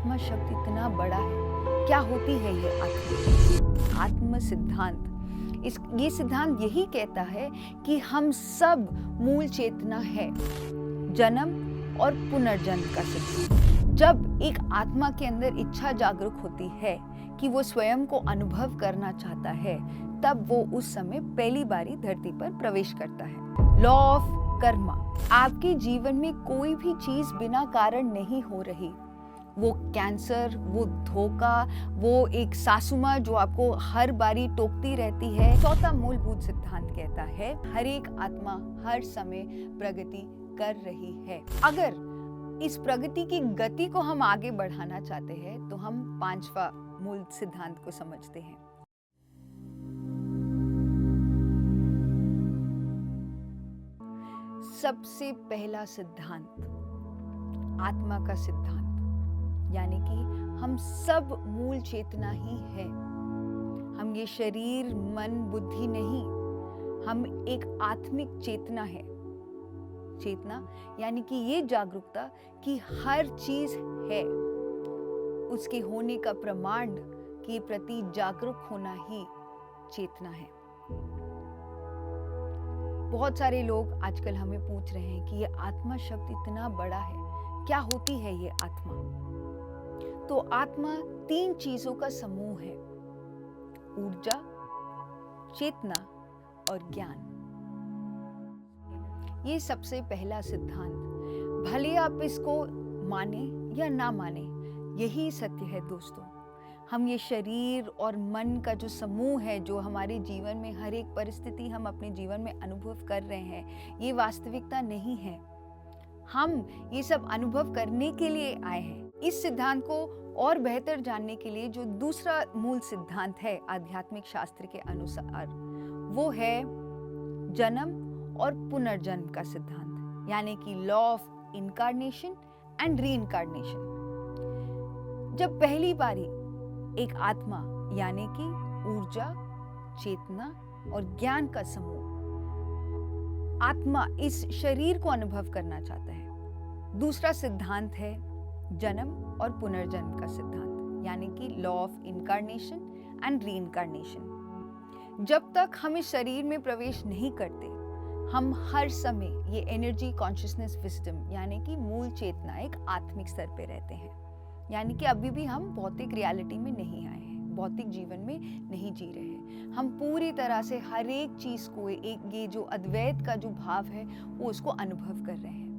आत्मा शब्द इतना बड़ा है। क्या होती है ये आत्मा? आत्म सिद्धांत ये सिद्धांत यही कहता है कि हम सब मूल चेतना है, जन्म और पुनर्जन्म का सिद्धांत। जब एक आत्मा के अंदर इच्छा जागरूक होती है कि वो स्वयं को अनुभव करना चाहता है, तब वो उस समय पहली बारी धरती पर प्रवेश करता है। लॉ ऑफ कर्मा, आपके जीवन में कोई भी चीज बिना कारण नहीं हो रही। वो कैंसर, वो धोखा, वो एक सासू माँ जो आपको हर बारी टोकती रहती है। चौथा मूलभूत सिद्धांत कहता है हर एक आत्मा हर समय प्रगति कर रही है। अगर इस प्रगति की गति को हम आगे बढ़ाना चाहते हैं तो हम पांचवा मूल सिद्धांत को समझते हैं। सबसे पहला सिद्धांत आत्मा का सिद्धांत, यानी कि हम सब मूल चेतना ही है। हम ये शरीर, मन, बुद्धि नहीं, हम एक आत्मिक चेतना है। चेतना यानी कि ये जागरूकता कि हर चीज है, उसके होने का प्रमाण के प्रति जागरूक होना ही चेतना है। बहुत सारे लोग आजकल हमें पूछ रहे हैं कि ये आत्मा शब्द इतना बड़ा है, क्या होती है ये आत्मा? तो आत्मा तीन चीजों का समूह है: ऊर्जा, चेतना और ज्ञान। ये सबसे पहला सिद्धांत, भले आप इसको माने या ना माने, यही सत्य है दोस्तों। हम ये शरीर और मन का जो समूह है, जो हमारे जीवन में हर एक परिस्थिति हम अपने जीवन में अनुभव कर रहे हैं, ये वास्तविकता नहीं है। हम ये सब अनुभव करने के लिए आए हैं। इस सिद्धांत को और बेहतर जानने के लिए जो दूसरा मूल सिद्धांत है आध्यात्मिक शास्त्र के अनुसार, वो है जन्म और पुनर्जन्म का सिद्धांत, यानी कि law of incarnation and reincarnation. जब पहली बारी एक आत्मा यानी कि ऊर्जा, चेतना और ज्ञान का समूह, आत्मा इस शरीर को अनुभव करना चाहता है, दूसरा सिद्धांत है जन्म और पुनर्जन्म का सिद्धांत, यानी कि law of incarnation and reincarnation. जब तक हम इस शरीर में प्रवेश नहीं करते, हम हर समय ये एनर्जी, कॉन्शियसनेस, विजडम यानी कि मूल चेतना, एक आत्मिक स्तर पे रहते हैं। यानी कि अभी भी हम भौतिक रियलिटी में नहीं आए हैं, भौतिक जीवन में नहीं जी रहे हैं। हम पूरी तरह से हर एक चीज को, एक ये जो अद्वैत का जो भाव है, वो उसको अनुभव कर रहे हैं।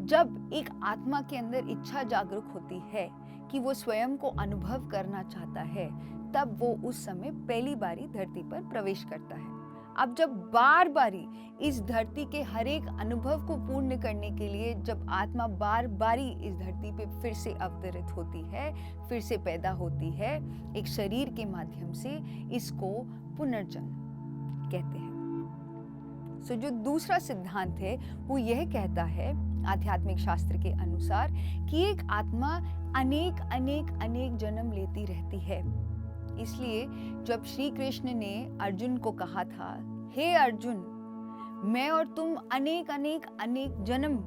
जब एक आत्मा के अंदर इच्छा जागरूक होती है कि वो स्वयं को अनुभव करना चाहता है, तब वो उस समय पहली बारी धरती पर प्रवेश करता है। अब जब बार बारी इस धरती के हर एक अनुभव को पूर्ण करने के लिए जब आत्मा बार बारी इस धरती पे फिर से अवतरित होती है, फिर से पैदा होती है एक शरीर के माध्यम से, इसको पुनर्जन्म कहते हैं। सो जो दूसरा सिद्धांत है वो यह कहता है आध्यात्मिक शास्त्र के अनुसार कि एक आत्मा अनेक अनेक अनेक जन्म लेती रहती है। इसलिए जब श्री कृष्ण ने अर्जुन को कहा था, हे अर्जुन, मैं और तुम अनेक अनेक अनेक जन्म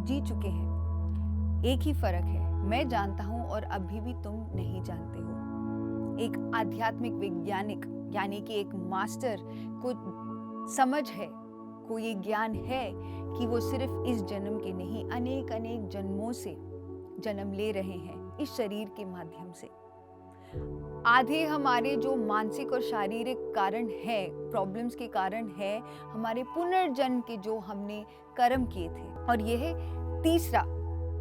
जी चुके हैं, एक ही फर्क है, मैं जानता हूं और अभी भी तुम नहीं जानते हो। एक आध्यात्मिक वैज्ञानिक यानी कि एक मास्टर को समझ है, को ये ज्ञान है कि वो सिर्फ इस जन्म के नहीं, अनेक अनेक जन्मों से जन्म ले रहे हैं इस शरीर के माध्यम से। आधे हमारे जो मानसिक और शारीरिक कारण है, प्रॉब्लम्स के कारण है, हमारे पुनर्जन्म के जो हमने कर्म किए थे। और यह तीसरा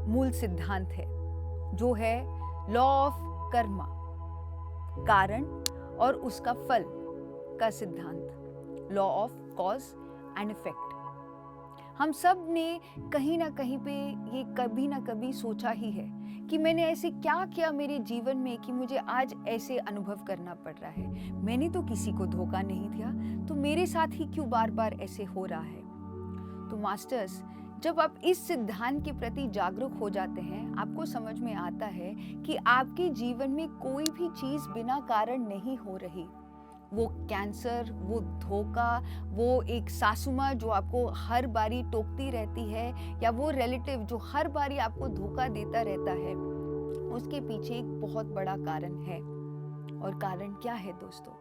मूल सिद्धांत है जो है लॉ ऑफ कर्मा, कारण और उसका फल का सिद्धांत, law of cause and effect. हम सब ने कहीं ना कहीं पे ये कभी ना कभी सोचा ही है कि मैंने ऐसे क्या किया मेरे जीवन में कि मुझे आज ऐसे अनुभव करना पड़ रहा है। मैंने तो किसी को धोखा नहीं दिया, तो मेरे साथ ही क्यों बार बार ऐसे हो रहा है। तो मास्टर्स, जब आप इस सिद्धांत के प्रति जागरूक हो जाते हैं, आपको समझ में आता है कि आपके जीवन में कोई भी चीज बिना कारण नहीं हो रही। वो कैंसर, वो धोखा, वो एक सासू माँ जो आपको हर बारी टोकती रहती है, या वो रिलेटिव जो हर बारी आपको धोखा देता रहता है, उसके पीछे एक बहुत बड़ा कारण है। और कारण क्या है दोस्तों?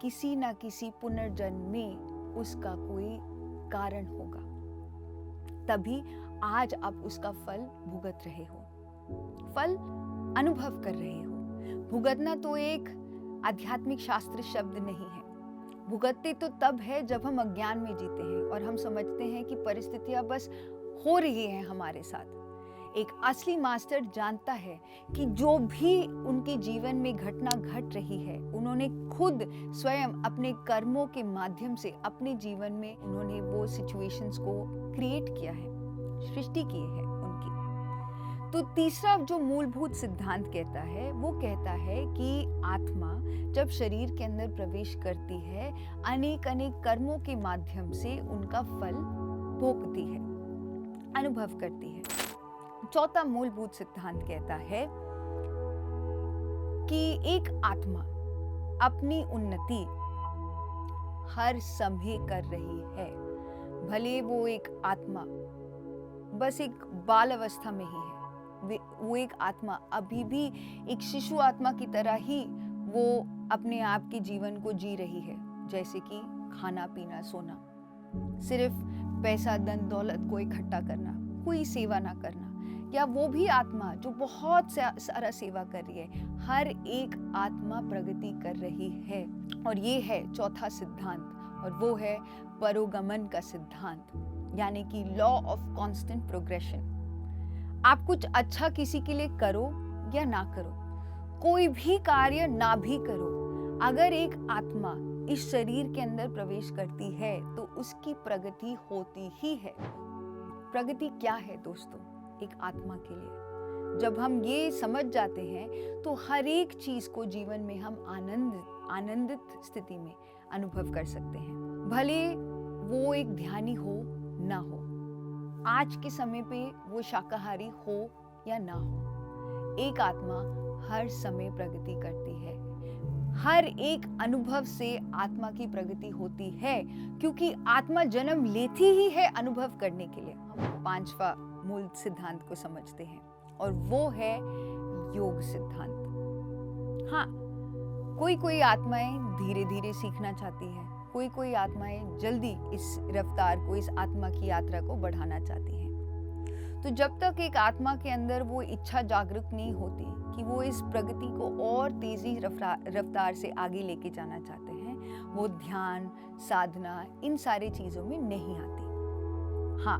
किसी ना किसी पुनर्जन्म में उसका कोई कारण होगा, तभी आज आप उसका फल भुगत रहे हो, फल अनुभव कर रहे हो। भुगतना तो एक आध्यात्मिक शास्त्र शब्द नहीं है। भुगतते तो तब है जब हम अज्ञान में जीते हैं और हम समझते हैं कि परिस्थितियां बस हो रही हैं हमारे साथ। एक असली मास्टर जानता है कि जो भी उनके जीवन में घटना घट रही है, उन्होंने खुद स्वयं अपने कर्मों के माध्यम से अपने जीवन में उन्होंने वो सिचुएशंस को क्रिएट किया है, सृष्टि की है उनकी। तो तीसरा जो मूलभूत सिद्धांत कहता है, वो कहता है कि आत्मा जब शरीर के अंदर प्रवेश करती है, अनेक अनेक कर्मों के माध्यम से उनका फल भोगती है, अनुभव करती है। चौथा मूलभूत सिद्धांत कहता है कि एक आत्मा अपनी उन्नति हर समय कर रही है। भले वो एक आत्मा बस एक बाल अवस्था में ही है, वो एक आत्मा अभी भी एक शिशु आत्मा की तरह ही वो अपने आप के जीवन को जी रही है, जैसे कि खाना पीना सोना, सिर्फ पैसा धन दौलत को इकट्ठा करना, कोई सेवा ना करना। या वो भी आत्मा जो बहुत सारा सेवा कर रही है, हर एक आत्मा प्रगति कर रही है। और ये है चौथा सिद्धांत, और वो है परोगमन का सिद्धांत, यानी कि लॉ ऑफ कांस्टेंट प्रोग्रेशन। आप कुछ अच्छा किसी के लिए करो या ना करो, कोई भी कार्य ना भी करो, अगर एक आत्मा इस शरीर के अंदर प्रवेश करती है तो उसकी प्रगति होती ही है। प्रगति क्या है दोस्तों एक आत्मा के लिए? जब हम ये समझ जाते हैं तो हर एक चीज को जीवन में हम आनंदित स्थिति में अनुभव कर सकते हैं, भले वो एक ध्यानी हो ना हो, आज के समय पे वो शाकाहारी हो या ना हो। एक आत्मा हर समय प्रगति करती है। हर एक अनुभव से आत्मा की प्रगति होती है, क्योंकि आत्मा जन्म लेती ही है अनुभव करने के लिए। हम पांचवा मूल सिद्धांत को समझते हैं, और वो है योग सिद्धांत। हाँ, कोई आत्माएं धीरे धीरे सीखना चाहती है, कोई आत्माएं जल्दी इस रफ्तार को, इस आत्मा की यात्रा को बढ़ाना चाहती हैं। तो जब तक एक आत्मा के अंदर वो इच्छा जागरूक नहीं होती कि वो इस प्रगति को और तेजी रफ्तार से आगे लेके जाना चाहते हैं, वो ध्यान, साधना, इन सारी चीजों में नहीं आती। हाँ,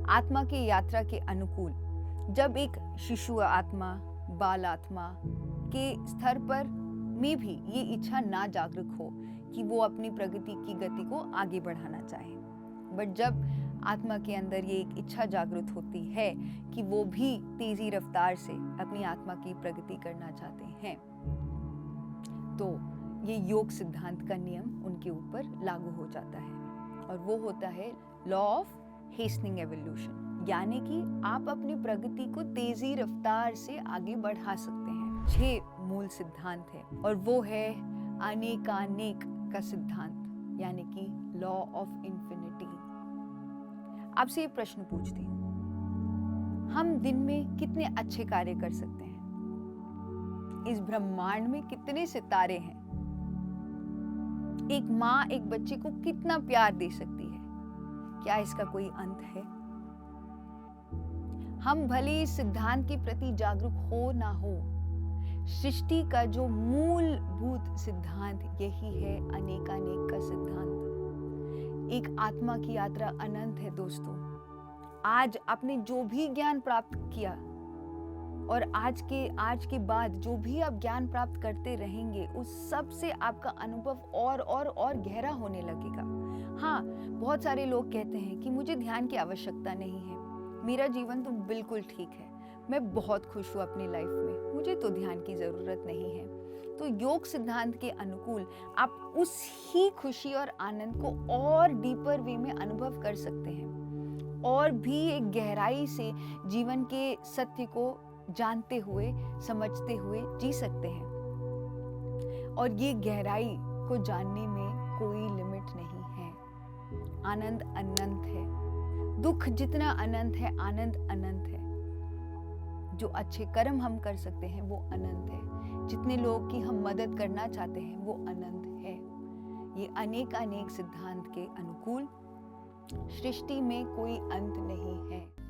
आत्मा की यात्रा के अनुकूल जब एक शिशु आत्मा, बाल आत्मा के स्तर पर में भी ये इच्छा ना जागरूक हो कि वो अपनी प्रगति की गति को आगे बढ़ाना चाहे, बट जब आत्मा के अंदर ये एक इच्छा जागृत होती है कि वो भी तेजी रफ्तार से अपनी आत्मा की प्रगति करना चाहते हैं, तो ये योग सिद्धांत का नियम उनके ऊपर लागू हो जाता है, और वो होता है लॉ ऑफ हेस्टनिंग एवोल्यूशन, यानी कि आप अपनी प्रगति को तेजी रफ्तार से आगे बढ़ा सकते हैं। 6 मूल सिद्धांत है, और वो है अनेकानेक का सिद्धांत, यानी कि लॉ ऑफ इन्फिनिटी। आपसे ये प्रश्न पूछती हूँ, हम दिन में कितने अच्छे कार्य कर सकते हैं? इस ब्रह्मांड में कितने सितारे हैं? एक माँ एक बच्चे को कितना प्यार दे सकती है? क्या इसका कोई अंत है? हम भले इस सिद्धांत के प्रति जागरूक हो ना हो, सृष्टि का जो मूलभूत सिद्धांत यही है, अनेकानेक का सिद्धांत। एक आत्मा की यात्रा अनंत है दोस्तों। आज आपने जो भी ज्ञान प्राप्त किया, और आज के बाद जो भी आप ज्ञान प्राप्त करते रहेंगे, उस सब से आपका अनुभव और गहरा होने लगेगा। हाँ, बहुत सारे लोग कहते हैं कि मुझे ध्यान की आवश्यकता नहीं है, मेरा जीवन तो बिल्कुल ठीक है, मैं बहुत खुश हूँ अपनी लाइफ में, मुझे तो ध्यान की ज़रूरत नहीं है। तो योग सिद्धांत के अनुकूल आप उस ही खुशी और आनंद को और डीपर वे में अनुभव कर सकते हैं, और भी एक गहराई से जीवन के सत्य को जानते हुए, समझते हुए जी सकते हैं। और ये गहराई को जानने में कोई लिमिट नहीं है। आनंद अनंत है, दुख जितना अनंत है, आनंद अनंत है। जो अच्छे कर्म हम कर सकते हैं वो अनंत है, जितने लोग की हम मदद करना चाहते हैं वो अनंत है। ये अनेक अनेक सिद्धांत के अनुकूल सृष्टि में कोई अंत नहीं है।